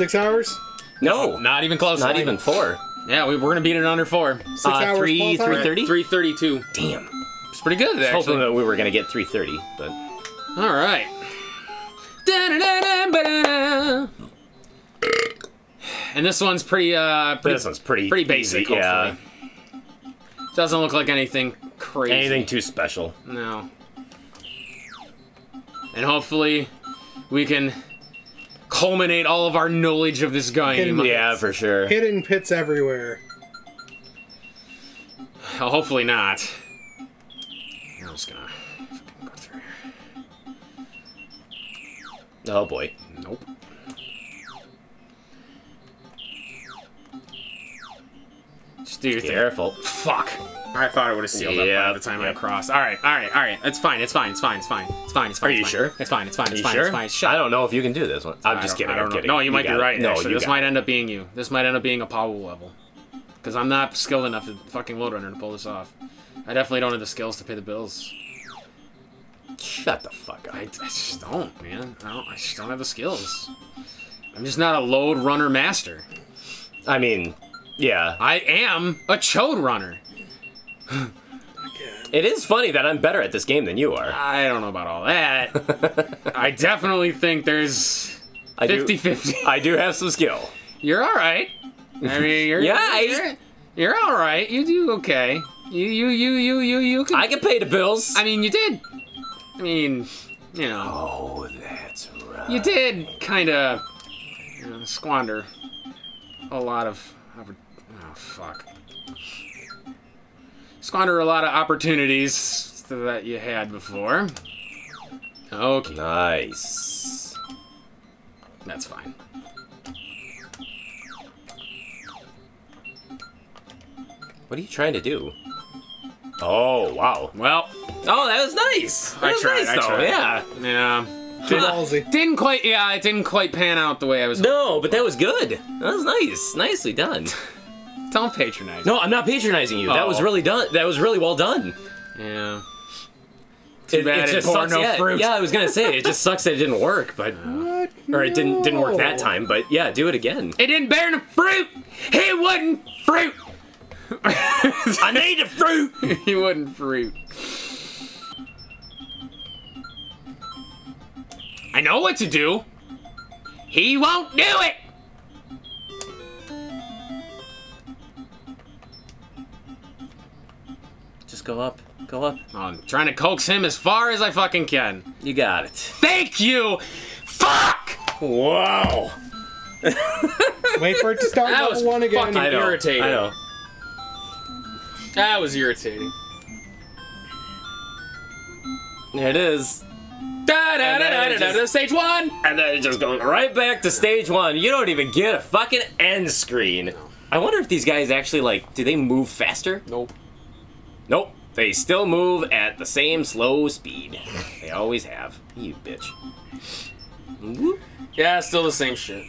6 hours? No, not even close. Not even 4. Yeah, we're gonna beat it under 4. 6 hours. 3:30. 3:32. Damn. It's pretty good, I was actually. hoping that we were gonna get 3:30, but All right. And this one's pretty pretty basic. easy, yeah. Hopefully. Doesn't look like anything crazy. Anything too special. No. And hopefully we can culminate all of our knowledge of this game. Yeah, for sure. Hidden pits everywhere. Well, hopefully not. I'm just gonna fucking go through here. Oh boy. Nope. Just do your thing. Careful. Fuck. I thought I would have sealed up by the time I crossed. Alright. It's fine. Are you sure? It's fine. I don't know if you can do this one. I'm just kidding. I don't I'm know. kidding. No, you might be right. No, Actually. This might end up being you. This might end up being a Powell level. Because I'm not skilled enough to fucking Lode Runner to pull this off. I definitely don't have the skills to pay the bills. Shut the fuck up. I just don't, man. I just don't have the skills. I'm just not a Lode Runner master. I mean, yeah. I am a Chode Runner. It is funny that I'm better at this game than you are. I don't know about all that. I definitely think there's 50-50. I do have some skill. You're all right. I mean, you're all right. You do okay. You can. I can pay the bills. I mean, you did. I mean, you know. Oh, that's right. You did kind of squander a lot of. Oh fuck. Squander a lot of opportunities that you had before. Okay. Nice. That's fine. What are you trying to do? Oh, wow. Well. Oh, that was nice. That was tried. nice, though. Yeah. Yeah. Too ballsy. Didn't quite. Yeah, it didn't quite pan out the way I was. No, but that was good. That was nice. Nicely done. Don't patronize. No, I'm not patronizing you. That was really done. That was really well done. Yeah. Too bad it just bore sucks. no fruit. Yeah, I was gonna say it just sucks that it didn't work, but What? or it didn't work that time. But yeah, do it again. It didn't bear no fruit. He wasn't fruit. I need the fruit. He wasn't fruit. I know what to do. He won't do it. Just go up. Go up. I'm trying to coax him as far as I fucking can. You got it. Thank you. Fuck. Whoa. Wait for it to start That was level 1 again. fucking I know. irritating. I know. That was irritating. There it is. Stage 1. And then it just goes right back to stage 1. You don't even get a fucking end screen. I wonder if these guys actually, like, do they move faster? Nope. Nope. They still move at the same slow speed. They always have. You bitch. Whoop. Yeah, still the same shit.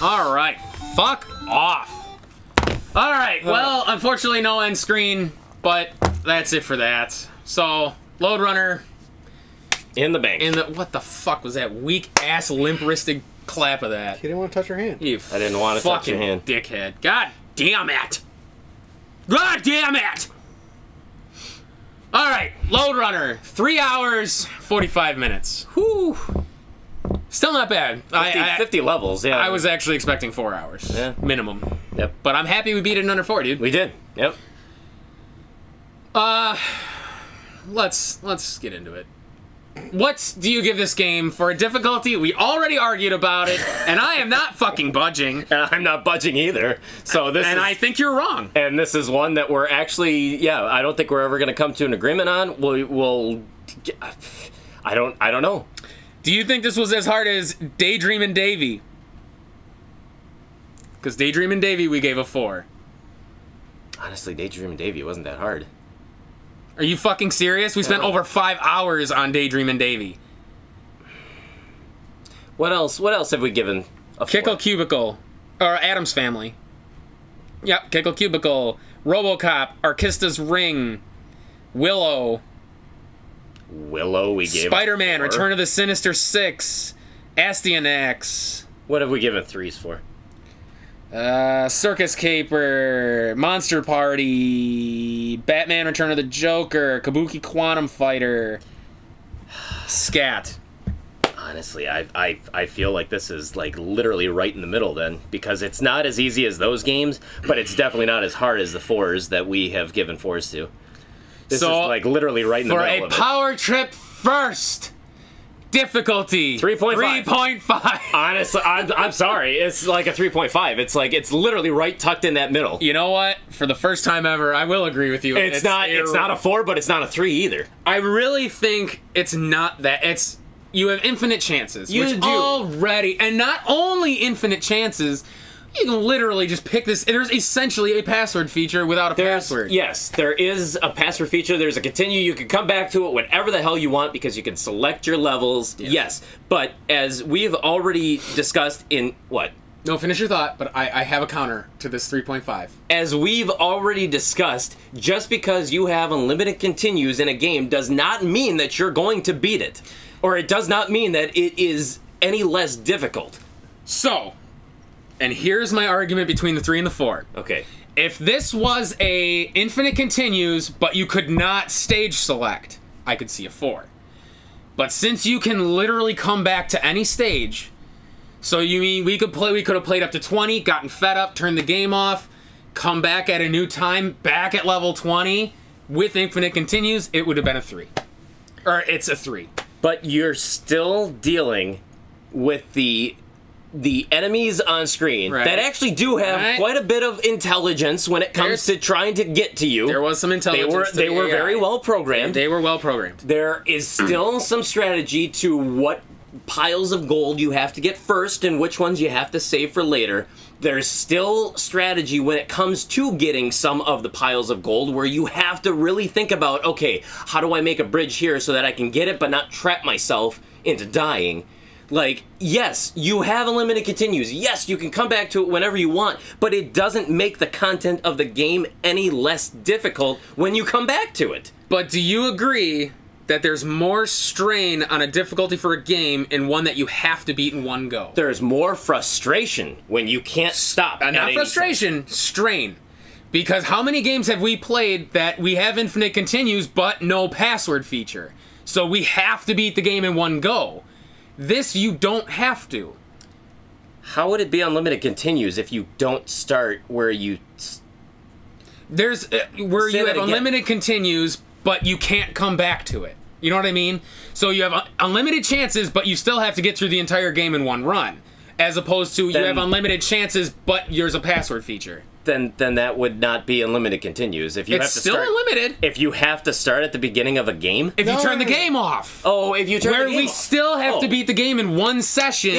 Alright, fuck off. Alright, well, unfortunately no end screen, but that's it for that. So, Lode Runner. In the bank. What the fuck was that weak-ass, limp-wristed clap of that? He didn't want to touch her hand. You I didn't want to touch your hand. Dickhead. God damn it! God damn it! Alright, Lode Runner. 3 hours, 45 minutes. Whew. Still not bad. 50 levels, yeah. I was actually expecting 4 hours. Yeah. Minimum. Yep. But I'm happy we beat it in under 4, dude. We did. Yep. Let's get into it. What do you give this game for a difficulty? We already argued about it, and I am not fucking budging. And I'm not budging either. So this I think you're wrong. And this is one that we're actually, yeah, I don't think we're ever going to come to an agreement on. We'll I don't know. Do you think this was as hard as Daydreamin' Davy? Because Daydreamin' Davy we gave a 4. Honestly, Daydreamin' Davy wasn't that hard. Are you fucking serious? We spent over 5 hours on Daydreamin' Davy. What else have we given a 4? Kickle Cubicle. Or Addams Family. Yep, Kickle Cubicle. RoboCop. Arkista's Ring. Willow. We gave Spider-Man, a 4. Return of the Sinister Six. Astyanax. What have we given 3s for? Circus Caper, Monster Party, Batman Return of the Joker, Kabuki Quantum Fighter, Scat. Honestly, I feel like this is like literally right in the middle then, because it's not as easy as those games, but it's definitely not as hard as the 4s that we have given 4s to. This is like literally right in the middle of it. For a Power Trip first, difficulty 3.5. 3.5. Honestly, I'm sorry. It's like a 3.5. It's like it's literally right tucked in that middle. You know what? For the first time ever, I will agree with you. It's not a 4, but it's not a 3 either. I really think it's not that. It's you have infinite chances. You do already, and not only infinite chances. You can literally just pick this. There's essentially a password feature without a password. Yes, there is a password feature. There's a continue. You can come back to it whenever the hell you want because you can select your levels. Yeah. Yes, but as we've already discussed in what? No, finish your thought, but I have a counter to this 3.5. As we've already discussed, just because you have unlimited continues in a game does not mean that you're going to beat it. Or it does not mean that it is any less difficult. So... and here's my argument between the 3 and the 4. Okay. If this was a infinite continues, but you could not stage select, I could see a 4. But since you can literally come back to any stage, so you mean we could have played up to 20, gotten fed up, turned the game off, come back at a new time, back at level 20 with infinite continues, it would have been a 3. Or it's a 3. But you're still dealing with the enemies on screen that actually do have quite a bit of intelligence when it comes to trying to get to you. There was some intelligence. They were very well programmed. They were well programmed. There is still some strategy to what piles of gold you have to get first and which ones you have to save for later. There's still strategy when it comes to getting some of the piles of gold where you have to really think about, okay, how do I make a bridge here so that I can get it but not trap myself into dying? Like, yes, you have unlimited continues. Yes, you can come back to it whenever you want, but it doesn't make the content of the game any less difficult when you come back to it. But do you agree that there's more strain on a difficulty for a game in one that you have to beat in one go? There's more frustration when you can't stop. Not frustration, strain. Because how many games have we played that we have infinite continues but no password feature? So we have to beat the game in one go. This, you don't have to. How would it be unlimited continues if you don't start where you... There's where you have unlimited continues, but you can't come back to it. You know what I mean? So you have unlimited chances, but you still have to get through the entire game in one run. As opposed to you have unlimited chances, but there's a password feature. Then that would not be unlimited continues. If you have to still unlimited. If you have to start at the beginning of a game? If you turn the game off. Oh, if you turn the game off. Where we still have to beat the game in one session,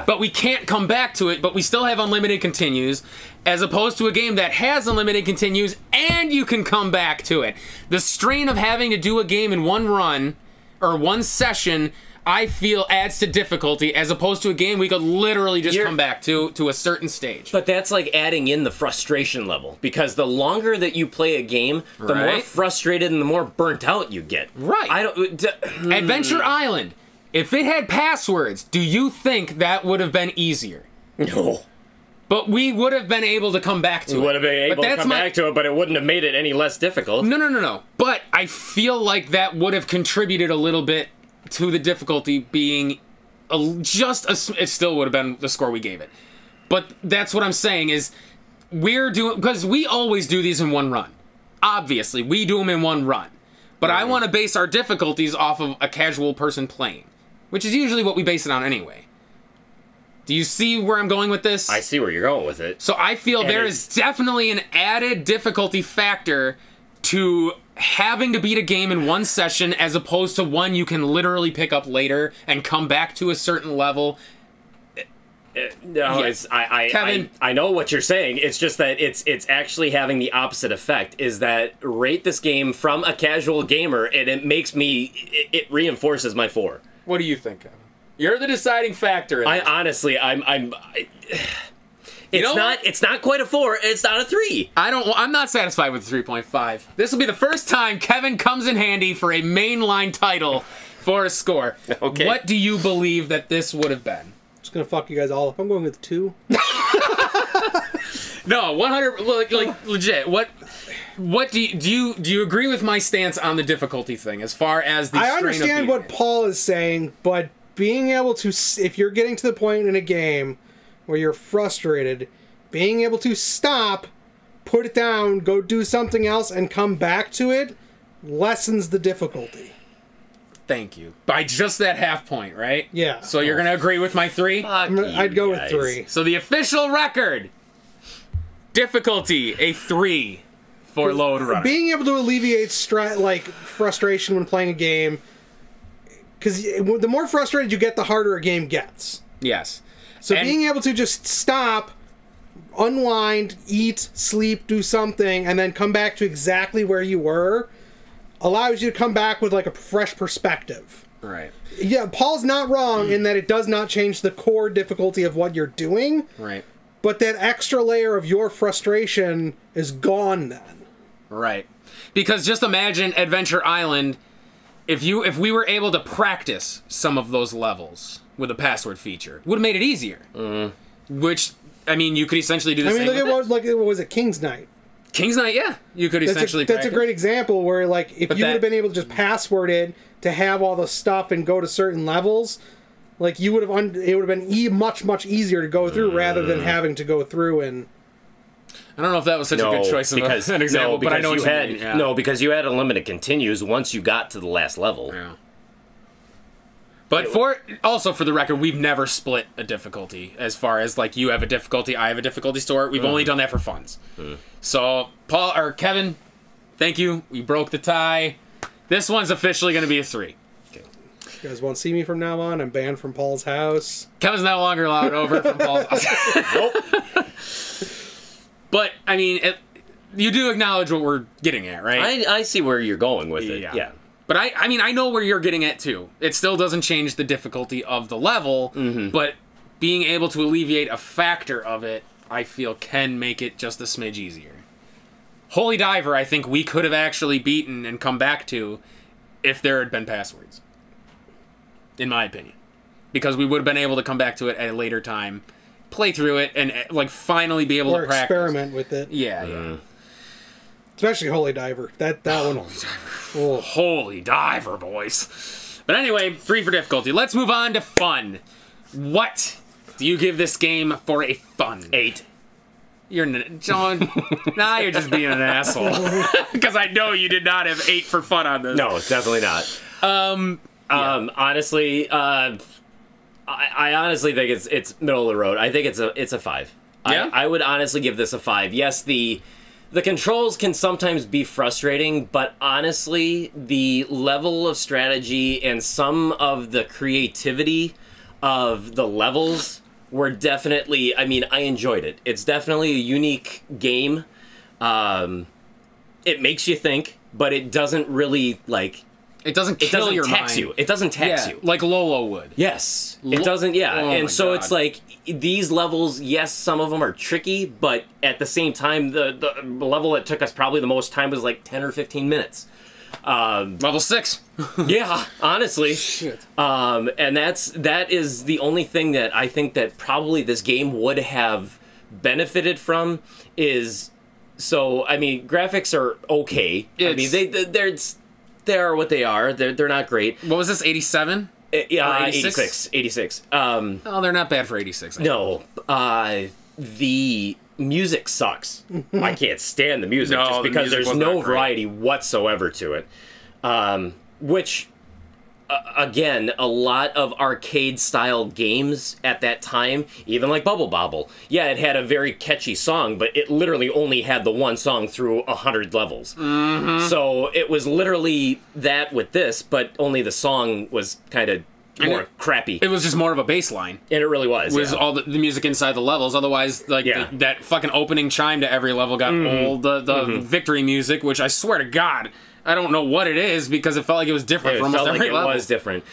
but we can't come back to it, but we still have unlimited continues, as opposed to a game that has unlimited continues and you can come back to it. The strain of having to do a game in one run, or one session, I feel adds to difficulty, as opposed to a game we could literally just come back to a certain stage. But that's like adding in the frustration level, because the longer that you play a game, the more frustrated and the more burnt out you get. Right. Adventure Island. If it had passwords, do you think that would have been easier? No. But we would have been able to come back to it. We would have been able to come back to it, but it wouldn't have made it any less difficult. No. But I feel like that would have contributed a little bit to the difficulty being it still would have been the score we gave it. But that's what I'm saying is we're doing, because we always do these in one run. Obviously, we do them in one run. But I want to base our difficulties off of a casual person playing, which is usually what we base it on anyway. Do you see where I'm going with this? I see where you're going with it. So I feel there is definitely an added difficulty factor to having to beat a game in one session, as opposed to one you can literally pick up later and come back to a certain level. No, yes. Kevin, I know what you're saying. It's just that it's actually having the opposite effect. Is that rate this game from a casual gamer, and it reinforces my 4. What do you think, Kevin? You're the deciding factor. It's not quite a 4. It's not a 3. I'm not satisfied with 3.5. This will be the first time Kevin comes in handy for a mainline title for a score. Okay. What do you believe that this would have been? Just gonna fuck you guys all up. I'm going with 2. No, 100. Like legit. What do you agree with my stance on the difficulty thing as far as the? I strain of understand beating what it? Paul is saying, but being able to, if you're getting to the point in a game where you're frustrated, being able to stop, put it down, go do something else, and come back to it lessens the difficulty. Thank you. By just that half point, right? Yeah. So you're gonna agree with my 3? Fuck I'd go you with guys. 3. So the official record difficulty a 3 for Lode Runner. Being able to alleviate frustration when playing a game, because the more frustrated you get, the harder a game gets. Yes. So And- being able to just stop, unwind, eat, sleep, do something, and then come back to exactly where you were, allows you to come back with like a fresh perspective. Right. Yeah, Paul's not wrong in that it does not change the core difficulty of what you're doing, Right. but that extra layer of your frustration is gone then. Right. Because just imagine Adventure Island if we were able to practice some of those levels with a password feature. Would have made it easier. Which, I mean, you could essentially do the same Look at with what was it, King's Knight? King's Knight, yeah. You could essentially That's a practice. great example where, like, if But you would that- have been able to just password it to have all the stuff and go to certain levels, like, you would have it would have been much easier to go through rather than having to go through and. I don't know if that was such a good choice of an example, but I know what you mean. Yeah. No, because you had unlimited continues once you got to the last level. Yeah. But also for the record, we've never split a difficulty as far as like you have a difficulty, I have a difficulty store. We've only done that for funs. So Paul or Kevin, thank you. We broke the tie. This one's officially going to be a 3. You guys won't see me from now on. I'm banned from Paul's house. Kevin's no longer allowed over from Paul's house. Nope. But I mean, you do acknowledge what we're getting at, right? I see where you're going with it. Yeah. But I mean, I know where you're getting at too. It still doesn't change the difficulty of the level, but being able to alleviate a factor of it, I feel can make it just a smidge easier. Holy Diver, I think we could have actually beaten and come back to if there had been passwords. In my opinion. Because we would have been able to come back to it at a later time, play through it, and like finally be able Or to practice. experiment with it. Yeah, yeah. Especially Holy Diver. That one. Oh. Holy Diver, boys. But anyway, 3 for difficulty. Let's move on to fun. What do you give this game for a fun? 8. John, nah, you're just being an asshole. Because I know you did not have 8 for fun on this. No, definitely not. Honestly, I honestly think it's middle of the road. I think it's a 5. Yeah? I would honestly give this a 5. Yes, the controls can sometimes be frustrating, but honestly, the level of strategy and some of the creativity of the levels were definitely, I mean, I enjoyed it. It's definitely a unique game. It makes you think, but it doesn't really, like... It doesn't kill It doesn't your tax mind. you. It doesn't tax you. Like Lolo would. Yes. It doesn't, yeah. Oh my And so God. it's like, these levels, yes, some of them are tricky, but at the same time, the level that took us probably the most time was like 10 or 15 minutes. Level 6. Yeah, honestly. Shit. And that is the only thing that I think that probably this game would have benefited from is, so, I mean, graphics are okay. I mean, they're what they are. They're not great. What was this, 87? Yeah, 86? 86. Oh, they're not bad for 86. No, the music sucks. I can't stand the music No, just the because music there's was no not great. variety whatsoever to it. Which, again, a lot of arcade-style games at that time, even like Bubble Bobble, yeah, it had a very catchy song, but it literally only had the one song through 100 levels. So it was literally that with this, but only the song was kind of more crappy. It was just more of a bass line. And it really was. Was yeah. all the music inside the levels. Otherwise, like Yeah. that fucking opening chime to every level got old. The victory music, which I swear to God, I don't know what it is because it felt like it was different from almost every level. It was different.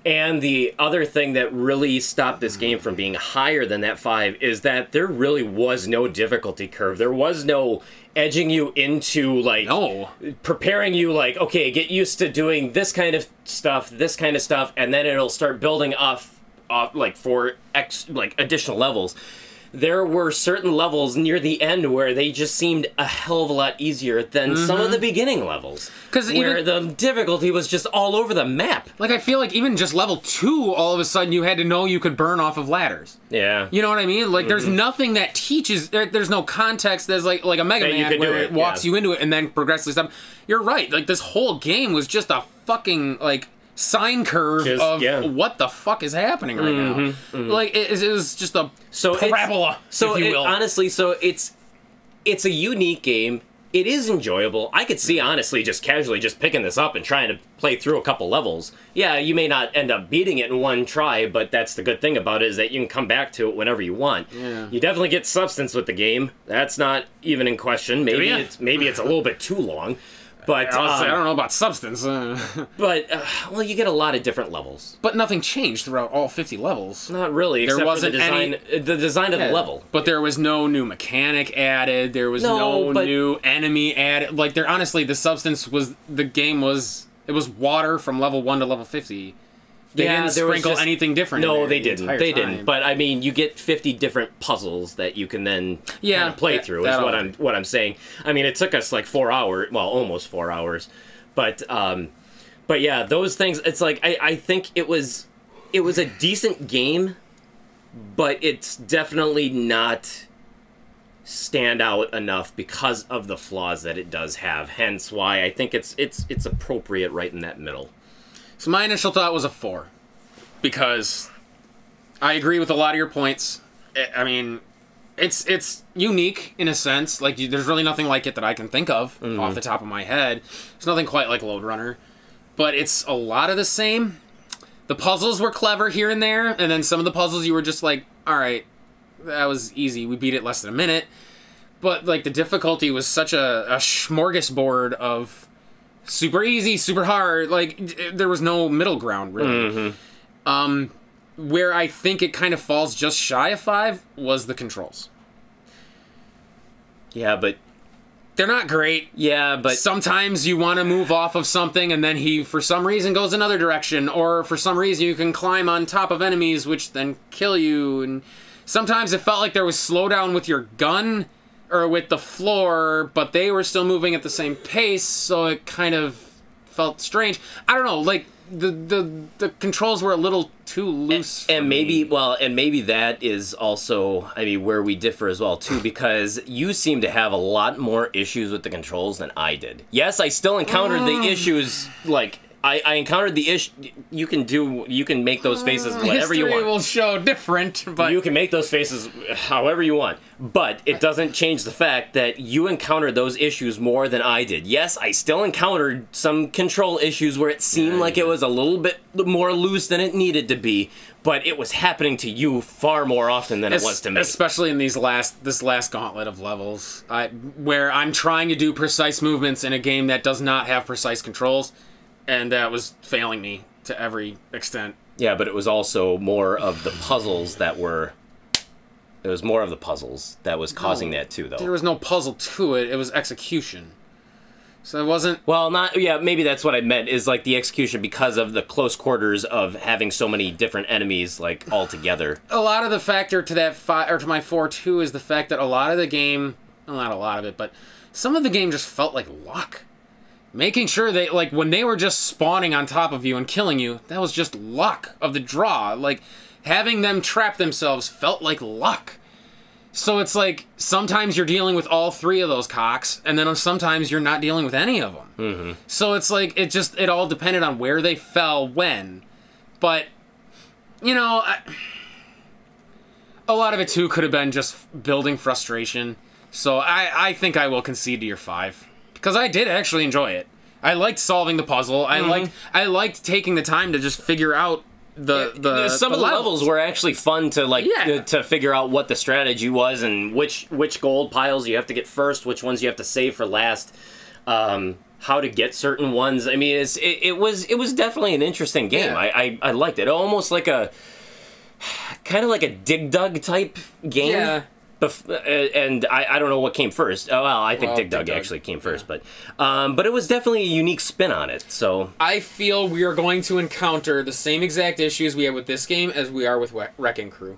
And the other thing that really stopped this game from being higher than that 5 is that there really was no difficulty curve. There was no edging you into, like, preparing you, like, okay, get used to doing this kind of stuff, and then it'll start building off like, for additional levels. There were certain levels near the end where they just seemed a hell of a lot easier than some of the beginning levels. Where the difficulty was just all over the map. Like, I feel like even just level 2, all of a sudden you had to know you could burn off of ladders. Yeah. You know what I mean? Like, there's nothing that teaches, there's no context. There's like a Mega Man where it walks you into it and then progressively stuff. You're right. Like, this whole game was just a fucking, like, sine curve of what the fuck is happening right now. Like, it was just a parabola, if you will. Honestly, so it's a unique game. It is enjoyable. I could see, honestly, just casually just picking this up and trying to play through a couple levels. Yeah, you may not end up beating it in one try, but that's the good thing about it, is that you can come back to it whenever you want. Yeah. You definitely get substance with the game. That's not even in question. Maybe it's a little bit too long. But I don't know about substance. But well, you get a lot of different levels. But nothing changed throughout all 50 levels. Not really. There wasn't the design of the level. But there was no new mechanic added. There was no new enemy added. Like, there, honestly, the substance was, the game was, it was water from level 1 to level 50. They didn't sprinkle anything different. No, they didn't. They didn't. But I mean, you get 50 different puzzles that you can then kind of play through. Is what I'm saying. I mean, it took us like 4 hours. Well, almost 4 hours. But yeah, those things. It's like I think it was a decent game, but it's definitely not stand out enough because of the flaws that it does have. Hence why I think it's appropriate right in that middle. So my initial thought was a 4, because I agree with a lot of your points. I mean, it's unique in a sense. Like, there's really nothing like it that I can think of off the top of my head. There's nothing quite like Lode Runner, but it's a lot of the same. The puzzles were clever here and there, and then some of the puzzles you were just like, all right, that was easy. We beat it less than a minute. But, like, the difficulty was such a smorgasbord of super easy, super hard. Like, there was no middle ground, really. Where I think it kind of falls just shy of 5 was the controls. Yeah, but they're not great. Yeah, but sometimes you want to move off of something and then he, for some reason, goes another direction. Or for some reason, you can climb on top of enemies, which then kill you. And sometimes it felt like there was slowdown with your gun or with the floor, but they were still moving at the same pace, so it kind of felt strange. I don't know, like, the controls were a little too loose. And maybe that is also, I mean, where we differ as well, too, because you seem to have a lot more issues with the controls than I did. Yes, I still encountered the issues, like, I encountered the issue. You can make those faces whatever you want. History will show different, but you can make those faces however you want. But it doesn't change the fact that you encountered those issues more than I did. Yes, I still encountered some control issues where it seemed like it was a little bit more loose than it needed to be, but it was happening to you far more often than it was to me. Especially in this last gauntlet of levels, where I'm trying to do precise movements in a game that does not have precise controls. And that was failing me to every extent. Yeah, but it was also more of the puzzles that were... It was more of the puzzles that was causing that, too, though. There was no puzzle to it. It was execution. So it wasn't... Well, yeah, maybe that's what I meant, is, like, the execution because of the close quarters of having so many different enemies, like, all together. A lot of the factor to that to my 4, too, is the fact that a lot of the game... Well, not a lot of it, but some of the game just felt like luck. Making sure they, like, when they were just spawning on top of you and killing you, that was just luck of the draw. Like, having them trap themselves felt like luck. So it's like, sometimes you're dealing with all 3 of those cocks, and then sometimes you're not dealing with any of them. So it's like, it all depended on where they fell when. But, you know, a lot of it, too, could have been just building frustration. So I think I will concede to your 5. Because I did actually enjoy it. I liked solving the puzzle. I liked taking the time to just figure out some of the levels were actually fun to to figure out what the strategy was and which gold piles you have to get first, which ones you have to save for last. How how to get certain ones. I mean, it was definitely an interesting game. Yeah. I liked it. Almost like a kind of like a Dig Dug type game. Yeah. And I don't know what came first. Oh, well, I think Dig Dug actually came first, but it was definitely a unique spin on it. So I feel we are going to encounter the same exact issues we have with this game as we are with Wrecking Crew.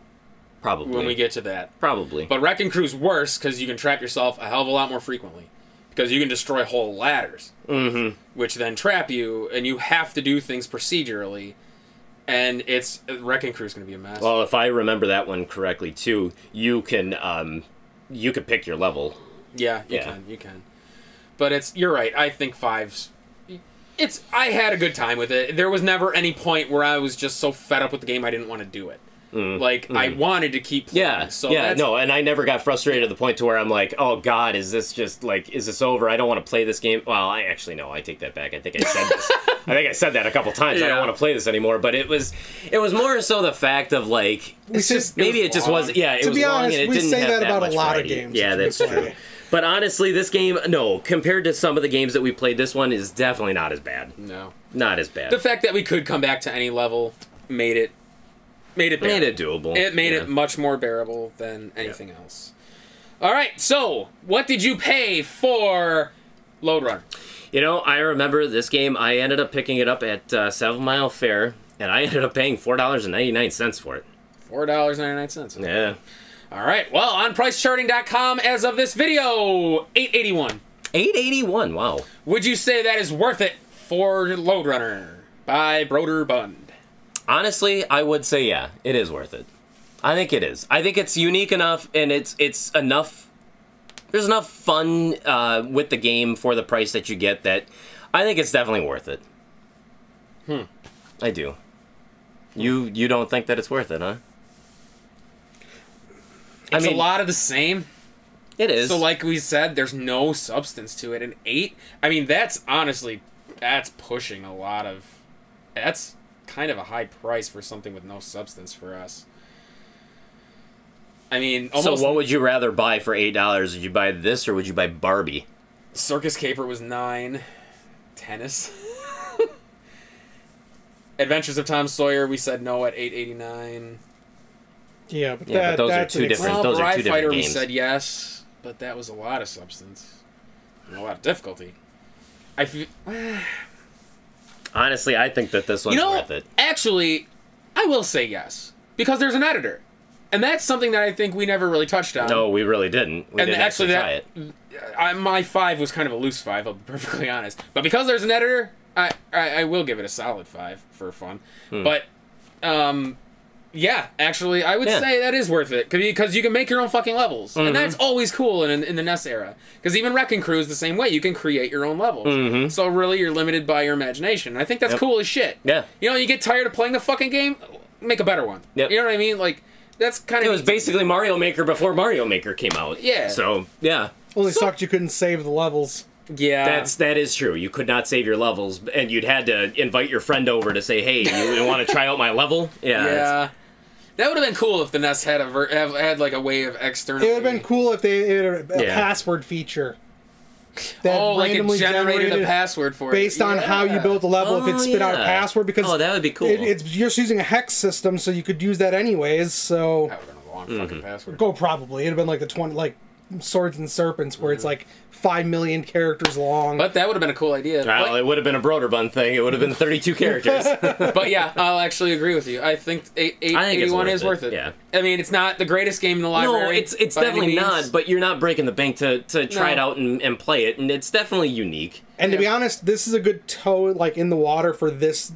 probably When we get to that. probably. But Wrecking Crew's worse because you can trap yourself a hell of a lot more frequently. Because you can destroy whole ladders. Mm-hmm. Which then trap you, and you have to do things procedurally. And Wrecking Crew's going to be a mess. Well, if I remember that one correctly too, you can pick your level. Yeah, you can. But you're right. I think 5's. I had a good time with it. There was never any point where I was just so fed up with the game I didn't want to do it. I wanted to keep playing. Yeah, so no, and I never got frustrated to the point to where I'm like, oh God, is this over? I don't want to play this game. Well, I take that back. I think I said this. I think I said that a couple times. I don't want to play this anymore. But it was more so the fact of like, it was long. To be honest, we say that about a lot of games. Yeah, that's true. But honestly, this game, no, compared to some of the games that we played, this one is definitely not as bad. No, not as bad. The fact that we could come back to any level made it doable. It made it much more bearable than anything else. All right, so what did you pay for Lode Runner? You know, I remember this game. I ended up picking it up at 7 Mile Fair, and I ended up paying $4.99 for it. $4.99. Yeah. All right. Well, on PriceCharting.com as of this video, $8.81. $8.81. Wow. Would you say that is worth it for Lode Runner by Broderbund? Honestly, I would say yeah, it is worth it. I think it is. I think it's unique enough, and it's enough. There's enough fun with the game for the price that you get that I think it's definitely worth it. I do. You don't think that it's worth it, huh? It's a lot of the same. It is. So like we said, there's no substance to it. And 8, I mean, that's pushing a lot of... That's kind of a high price for something with no substance for us. I mean, almost... So what would you rather buy for $8? Would you buy this or would you buy Barbie? Circus Caper was $9. Tennis. Adventures of Tom Sawyer, we said no at $8.89. Yeah, but those are two different. Those are two different Fighter, games. We said yes, but that was a lot of substance and a lot of difficulty. I feel. Honestly, I think that this one's worth it. Actually, I will say yes because there's an editor, and that's something that I think we never really touched on. No, we really didn't. We didn't actually try it. My 5 was kind of a loose 5. I'll be perfectly honest, but because there's an editor, I will give it a solid 5 for fun. But yeah, actually, I would say that is worth it because you can make your own fucking levels, and that's always cool in the NES era. Because even Wrecking Crew is the same way; you can create your own levels. So really, you're limited by your imagination. And I think that's cool as shit. Yeah, you know, you get tired of playing the fucking game, make a better one. Yep. You know what I mean? Like that's kind of it was basically Mario Maker before Mario Maker came out. Yeah. So yeah, only sucked you couldn't save the levels. Yeah, that is true. You could not save your levels, and you'd had to invite your friend over to say, "Hey, you want to try out my level?" Yeah. That would have been cool if the NES had had like a way of externally... It would have been cool if they had a password feature. That like it generated a password for it. Based on how you built the level, if it spit out a password. Because that would be cool. You're just using a hex system, so you could use that anyways, so... That would have been a long fucking password. Probably. It would have been like the 20... Like, Swords and Serpents, where it's like 5 million characters long. But that would have been a cool idea. Well, it would have been a Broderbund thing. It would have been 32 characters. But yeah, I'll actually agree with you. I think 881 is worth it. Yeah. I mean, it's not the greatest game in the library. No, it's definitely not, but you're not breaking the bank to try it out and play it, and it's definitely unique. And to be honest, this is a good toe, like, in the water for this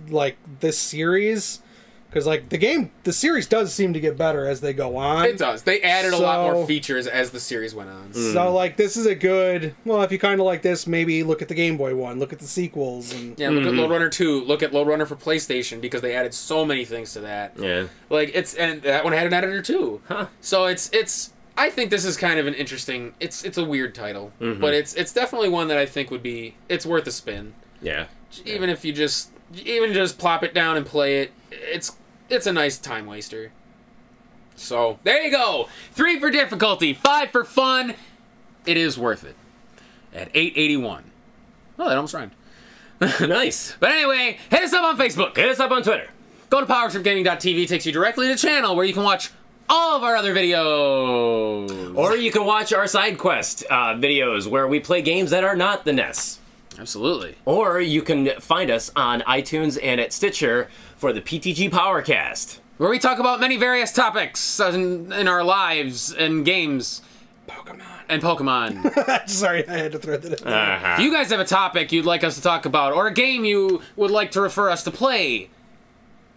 series. Because, like, the series does seem to get better as they go on. It does. They added a lot more features as the series went on. So, like, this is a good... Well, if you kind of like this, maybe look at the Game Boy one. Look at the sequels. And yeah, look at Lode Runner 2. Look at Lode Runner for PlayStation, because they added so many things to that. Yeah. Like, and that one had an editor, too. Huh. So, it's... I think this is kind of an interesting... It's a weird title. But it's definitely one that I think would be... It's worth a spin. Yeah. Even if you just plop it down and play it, it's a nice time waster. So, there you go. 3 for difficulty, 5 for fun. It is worth it. At $8.81. Oh, that almost rhymed. Nice. But anyway, hit us up on Facebook. Hit us up on Twitter. Go to powertripgaming.tv, takes you directly to the channel where you can watch all of our other videos. Or you can watch our side quest videos where we play games that are not the NES. Absolutely. Or you can find us on iTunes and at Stitcher for the PTG Powercast, Where we talk about many various topics in our lives and games. Pokemon. And Pokemon. Sorry, I had to throw that in there. If you guys have a topic you'd like us to talk about, or a game you would like to refer us to play,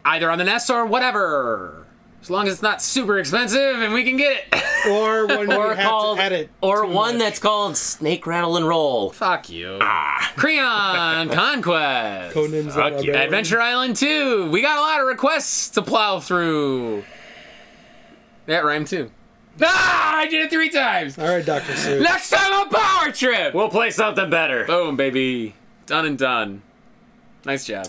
either on the NES or whatever, as long as it's not super expensive and we can get it. Or when you have called, to edit. or one that's called Snake Rattle and Roll. Fuck you. Creon Conquest. Codenames Fuck of you. Adventure Island 2. We got a lot of requests to plow through. That rhymed too. Ah! I did it 3 times. All right, Dr. Seuss. Next time on Power Trip. We'll play something better. Boom, baby. Done and done. Nice job.